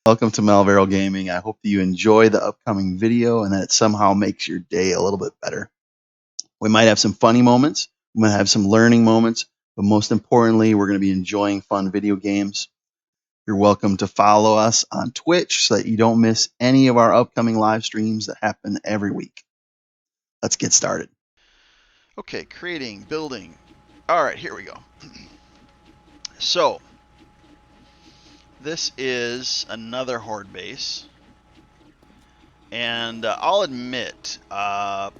Welcome to Malvero Gaming. I hope that you enjoy the upcoming video and that it somehow makes your day a little bit better. We might have some funny moments, we might have some learning moments, but most importantly, we're going to be enjoying fun video games. You're welcome to follow us on Twitch so that you don't miss any of our upcoming live streams that happen every week. Let's get started. Okay, creating, building. All right, here we go. So, this is another Horde base. And I'll admit, I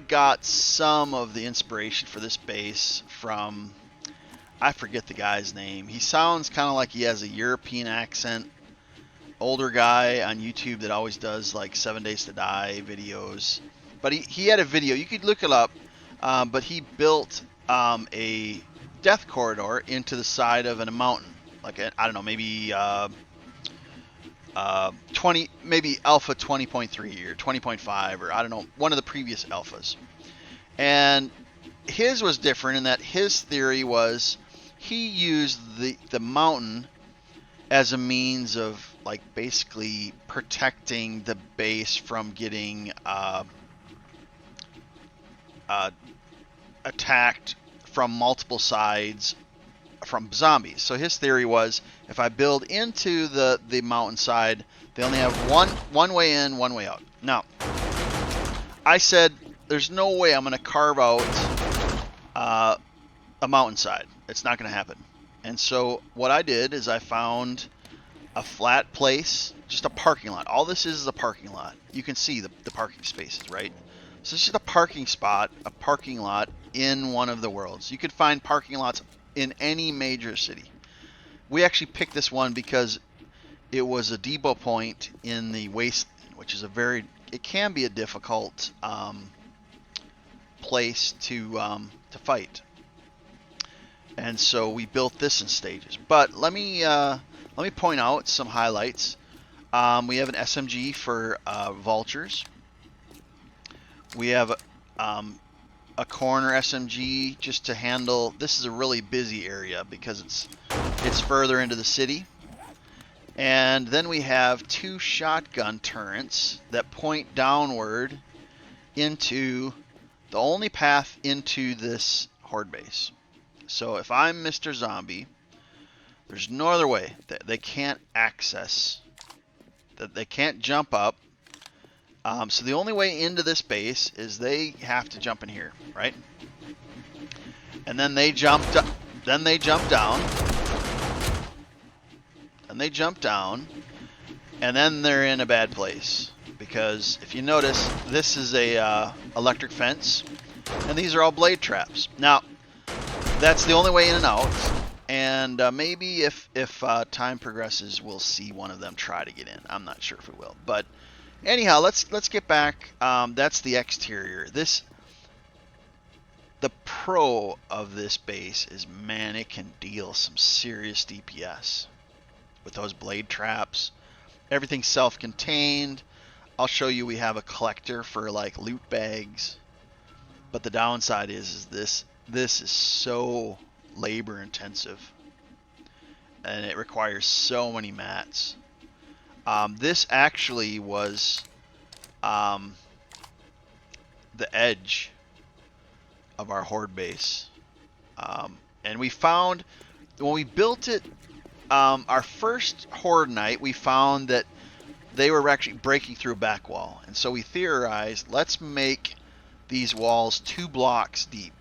got some of the inspiration for this base from, I forget the guy's name. He sounds kind of like he has a European accent. Older guy on YouTube that always does like 7 Days to Die videos. But he had a video, you could look it up, but he built a death corridor into the side of a mountain. Like, I don't know, maybe 20, maybe alpha 20.3 or 20.5, or I don't know, one of the previous alphas. And his was different in that his theory was he used the mountain as a means of like basically protecting the base from getting attacked from multiple sides from zombies. So his theory was if I build into the mountainside, they only have one way in, one way out. Now, I said there's no way I'm going to carve out a mountainside. It's not going to happen. And so what I did is I found a flat place, just a parking lot. All this is a parking lot. You can see the parking spaces, right? So it's just a parking spot, a parking lot in one of the worlds. You could find parking lots in any major city. We actually picked this one because it was a depot point in the wasteland, which is it can be a difficult place to fight. And so we built this in stages. But let me point out some highlights. We have an SMG for vultures. We have a corner SMG just to handle. This is a really busy area because it's further into the city. And then we have two shotgun turrets that point downward into the only path into this horde base. So if I'm Mr. Zombie, there's no other way that they can't access, that they can't jump up. So the only way into this base is they have to jump in here, right? And then they jump down. And they jump down, and then they're in a bad place because if you notice, this is a electric fence, and these are all blade traps. Now, that's the only way in and out. And maybe if time progresses, we'll see one of them try to get in. I'm not sure if we will, but anyhow, let's get back. That's the exterior. The pro of this base is, man, it can deal some serious DPS with those blade traps. Everything's self-contained. I'll show you we have a collector for like loot bags. But the downside is this is so labor intensive, and it requires so many mats. This actually was the edge of our horde base, and we found when we built it, our first horde night, we found that they were actually breaking through a back wall, and so we theorized, let's make these walls 2 blocks deep,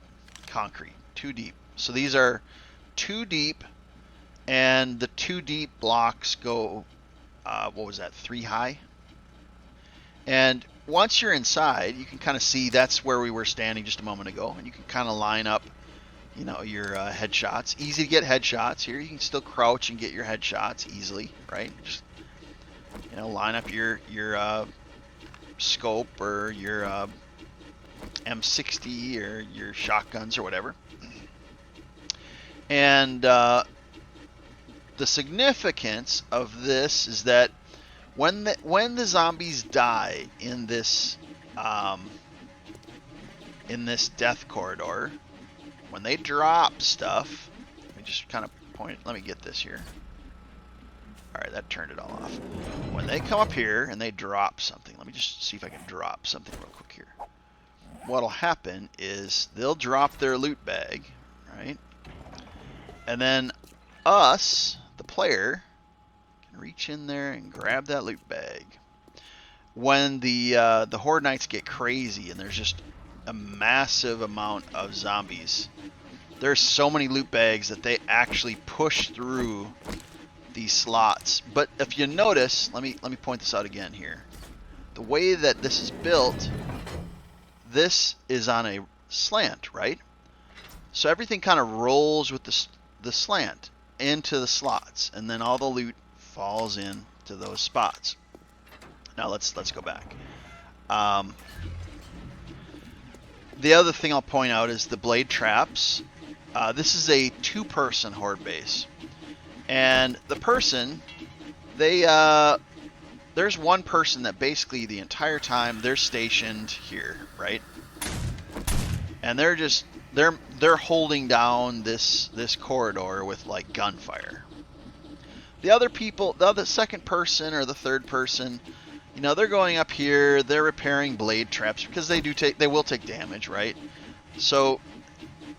concrete, 2 deep. So these are 2 deep, and the 2 deep blocks go, what was that, 3 high? And once you're inside, you can kind of see that's where we were standing just a moment ago, and you can kind of line up, you know, your headshots. Easy to get headshots here. You can still crouch and get your headshots easily, right? Just, you know, line up your scope or your M60 or your shotguns or whatever. And the significance of this is that when the zombies die in this death corridor, when they drop stuff, let me just kind of point. Let me get this here. Alright, that turned it all off. When they come up here and they drop something, let me just see if I can drop something real quick here. What'll happen is they'll drop their loot bag, right? And then us, the player, can reach in there and grab that loot bag. When the Horde Knights get crazy and there's just a massive amount of zombies, there's so many loot bags that they actually push through these slots. But if you notice, let me point this out again here. The way that this is built, this is on a slant, right? So everything kind of rolls with the slant into the slots, and then all the loot falls into those spots. Now let's go back. The other thing I'll point out is the blade traps. This is a two-person horde base, and the person, there's one person that basically the entire time they're stationed here, right? And they're holding down this corridor with like gunfire. The other people, the other second person or the third person, you know, they're going up here, they're repairing blade traps because they will take damage, right? So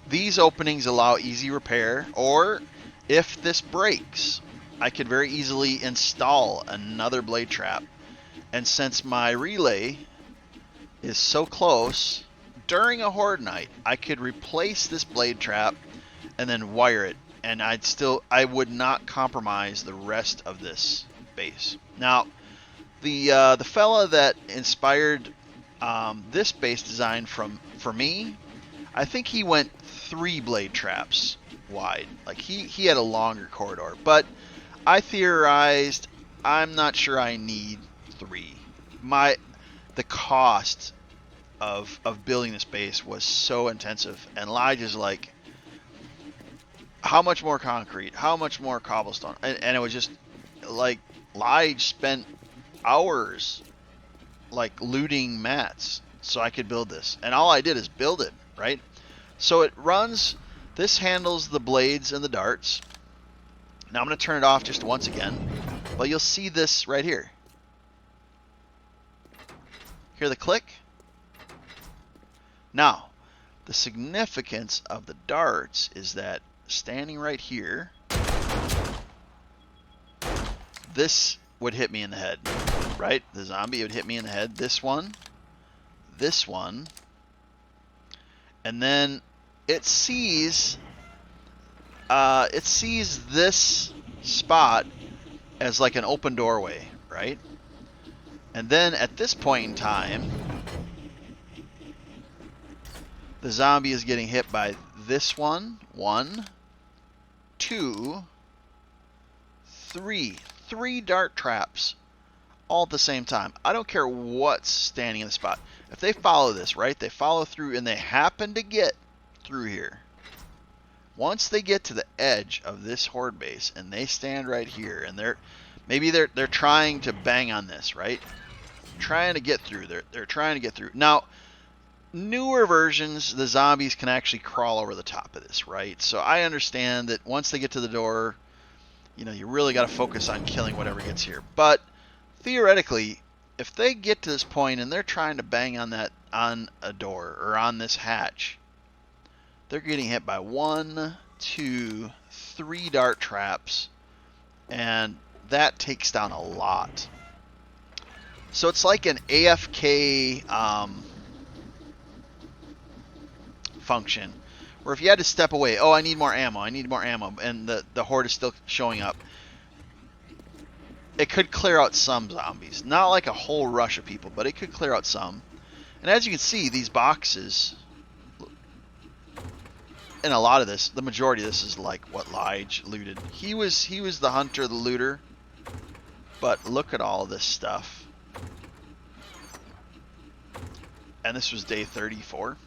these openings allow easy repair, or if this breaks, I could very easily install another blade trap. And since my relay is so close, during a Horde Night, I could replace this blade trap and then wire it, and I would not compromise the rest of this base. Now, the fella that inspired this base design for me, I think he went 3 blade traps wide. Like he had a longer corridor, but I theorized I'm not sure I need 3. The cost of building this base was so intensive, and Elijah's like, how much more concrete, how much more cobblestone, and it was just like Lige spent hours like looting mats so I could build this, and all I did is build it, right? So it runs, this handles the blades and the darts. Now I'm going to turn it off just once again, but you'll see this right here. Hear the click? Now, the significance of the darts is that standing right here, this would hit me in the head, right? The zombie would hit me in the head. This one, and then it sees this spot as like an open doorway, right? And then at this point in time, the zombie is getting hit by this one, 1, 2, 3. 3 dart traps all at the same time. I don't care what's standing in the spot. If they follow this, right? They follow through and they happen to get through here. Once they get to the edge of this horde base and they stand right here, and they're trying to bang on this, right? Trying to get through. They're trying to get through. Now, newer versions, the zombies can actually crawl over the top of this, right? So I understand that once they get to the door, you know, you really got to focus on killing whatever gets here. But theoretically, if they get to this point and they're trying to bang on a door or on this hatch, they're getting hit by 1, 2, 3 dart traps, and that takes down a lot. So it's like an AFK function, where if you had to step away, oh, I need more ammo, and the horde is still showing up, it could clear out some zombies. Not like a whole rush of people, but it could clear out some. And as you can see, these boxes, and a lot of this, the majority of this is like what Lige looted. He was the hunter, the looter. But look at all of this stuff. And this was day 34.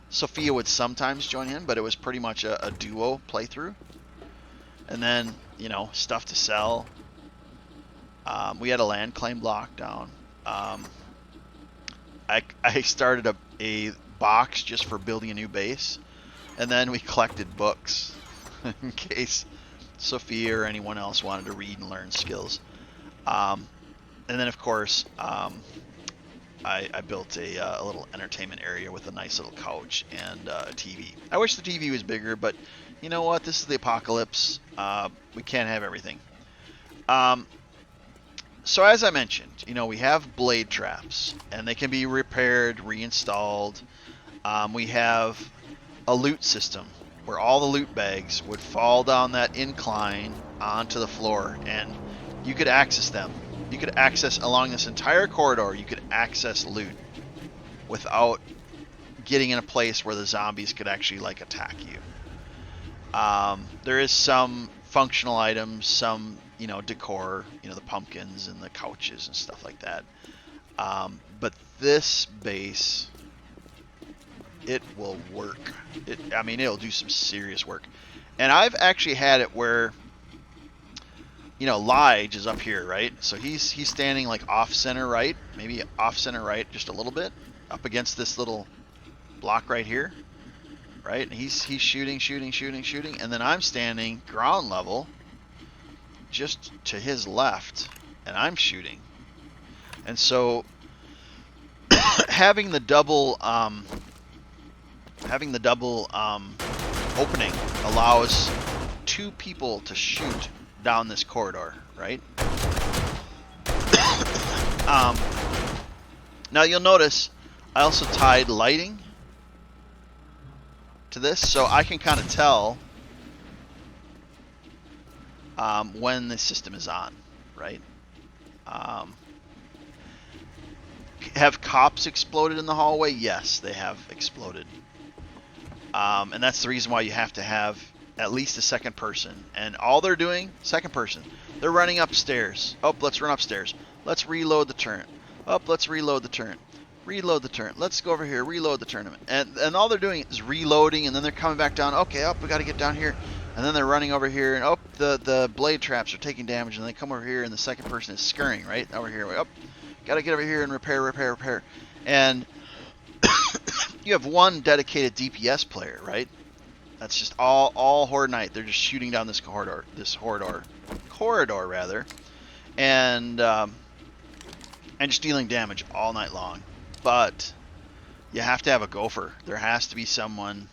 Sophia would sometimes join in, but it was pretty much a duo playthrough. And then, you know, stuff to sell. We had a land claim block down. I started a box just for building a new base, and then we collected books in case Sophia or anyone else wanted to read and learn skills. And then, of course, I built a little entertainment area with a nice little couch and a TV. I wish the TV was bigger, but you know what? This is the apocalypse. We can't have everything. So as I mentioned, we have blade traps, and they can be repaired, reinstalled. We have a loot system where all the loot bags would fall down that incline onto the floor, and you could access them. You could access along this entire corridor. You could access loot without getting in a place where the zombies could actually attack you. There is some functional items, some decor, the pumpkins and the couches and stuff like that. But this base, it will work. It'll do some serious work. And I've actually had it where Lige is up here, right? So he's standing off center right, maybe off center right just a little bit, up against this little block right here, right? And he's shooting, and then I'm standing ground level just to his left, and I'm shooting. And so having the double opening allows two people to shoot down this corridor, right? Now you'll notice I also tied lighting to this, so I can kind of tell when the system is on, right? Have cops exploded in the hallway? Yes, they have exploded. And that's the reason why you have to have at least a second person. And all they're doing, second person, they're running upstairs. Oh, let's run upstairs. Let's reload the turret. Oh, let's reload the turret. Reload the turret. Let's go over here. Reload the tournament. And all they're doing is reloading, and then they're coming back down. Okay, we got to get down here. And then they're running over here, and the blade traps are taking damage, and they come over here, and the second person is scurrying right over here. Got to get over here and repair. And you have one dedicated DPS player, right? That's just all Horde night. They're just shooting down this corridor rather, and just dealing damage all night long. But you have to have a gopher. There has to be someone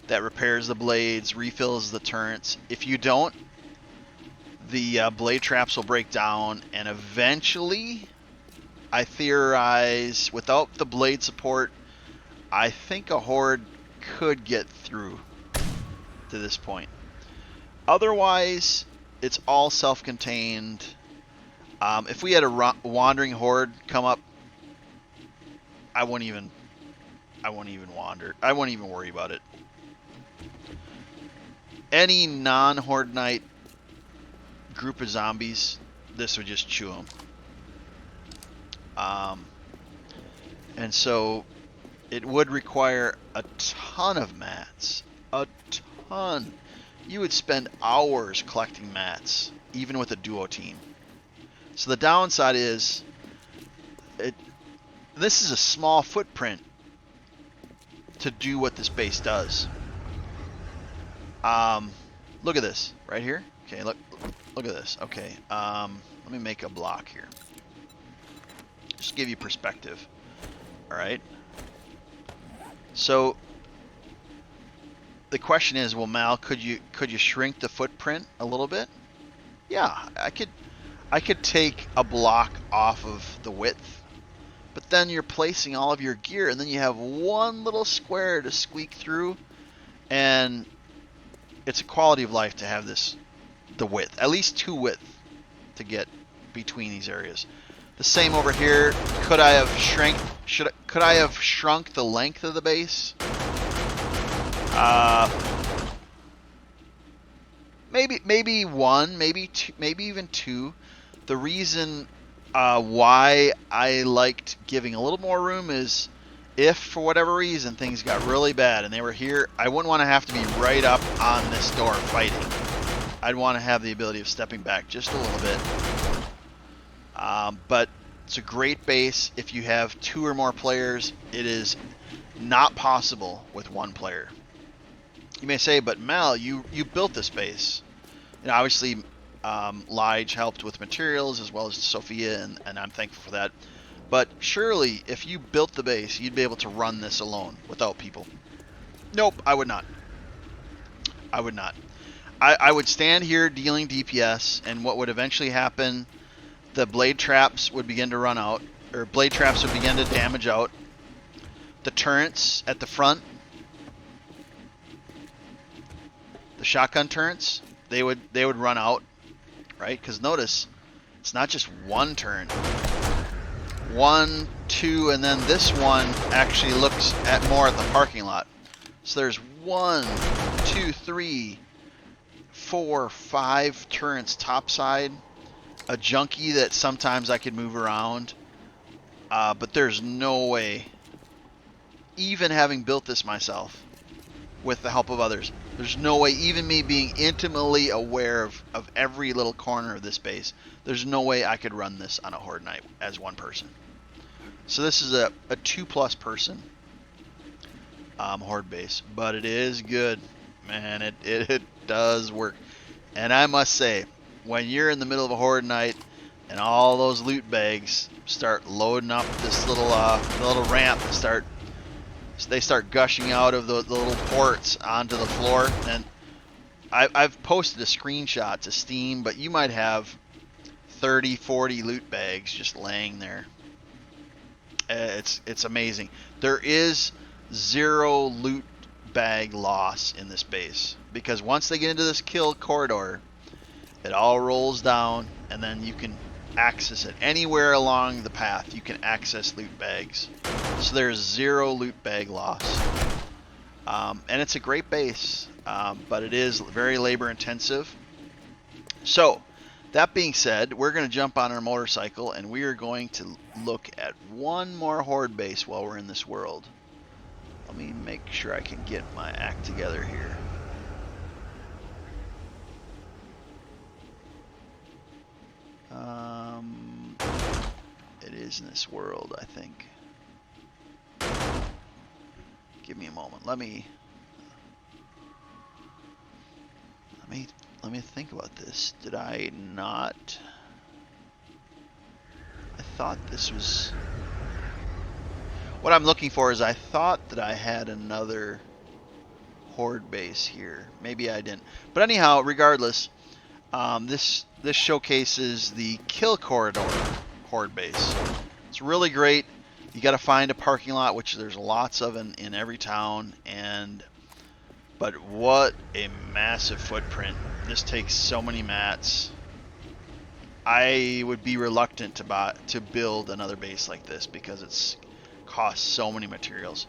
that repairs the blades, refills the turrets. If you don't, the blade traps will break down, and eventually, I theorize, without the blade support, I think a Horde could get through to this point. Otherwise, it's all self-contained. If we had a wandering Horde come up, I wouldn't even wander. I wouldn't even worry about it. Any non-Horde Night group of zombies, this would just chew them. And so it would require a ton of mats. A ton. You would spend hours collecting mats, even with a duo team. So the downside is, this is a small footprint to do what this base does. Look at this right here. Okay, look at this. Okay, let me make a block here. Just to give you perspective. All right. So the question is, well, Mal, could you shrink the footprint a little bit? Yeah, I could take a block off of the width, but then you're placing all of your gear, and then you have one little square to squeak through, and it's a quality of life to have the width, at least two width, to get between these areas. The same over here. Could I have shrunk the length of the base? Maybe one, maybe two, maybe even two. The reason why I liked giving a little more room is, if for whatever reason things got really bad and they were here, I wouldn't want to have to be right up on this door fighting. I'd want to have the ability of stepping back just a little bit. But it's a great base if you have two or more players. It is not possible with one player. You may say, but Mal, you built this base. And obviously, Lige helped with materials as well as Sophia, and I'm thankful for that. But surely, if you built the base, you'd be able to run this alone without people. Nope, I would not. I would not. I would stand here dealing DPS, and what would eventually happen, the blade traps would begin to run out, or blade traps would begin to damage out. The turrets at the front, the shotgun turrets, they would run out, right? Because notice, it's not just one turret. 1, 2, and then this one actually looks at more at the parking lot. So there's 1, 2, 3, 4, 5 turrets topside. A junkie that sometimes I could move around, but there's no way, even having built this myself with the help of others, there's no way, even me being intimately aware of every little corner of this base, there's no way I could run this on a Horde night as one person. So this is a 2+ person Horde base, but it is good, man. It does work. And I must say, when you're in the middle of a Horde night and all those loot bags start loading up this little ramp and they start gushing out of the little ports onto the floor, and I've posted a screenshot to Steam, but you might have 30, 40 loot bags just laying there. It's amazing. There is 0 loot bag loss in this base, because once they get into this kill corridor, it all rolls down, and then you can access it anywhere along the path. You can access loot bags, so there's 0 loot bag loss, and it's a great base, but it is very labor intensive. So that being said, we're going to jump on our motorcycle and we are going to look at one more Horde base while we're in this world. Let me make sure I can get my act together here. It is in this world, I think. Give me a moment. Let me think about this. Did I not? I thought this was. What I'm looking for is I thought that I had another Horde base here. Maybe I didn't. But anyhow, regardless, this showcases the kill corridor Horde base. It's really great. You got to find a parking lot, which there's lots of in every town, but what a massive footprint. This takes so many mats. I would be reluctant to build another base like this because it's costs so many materials.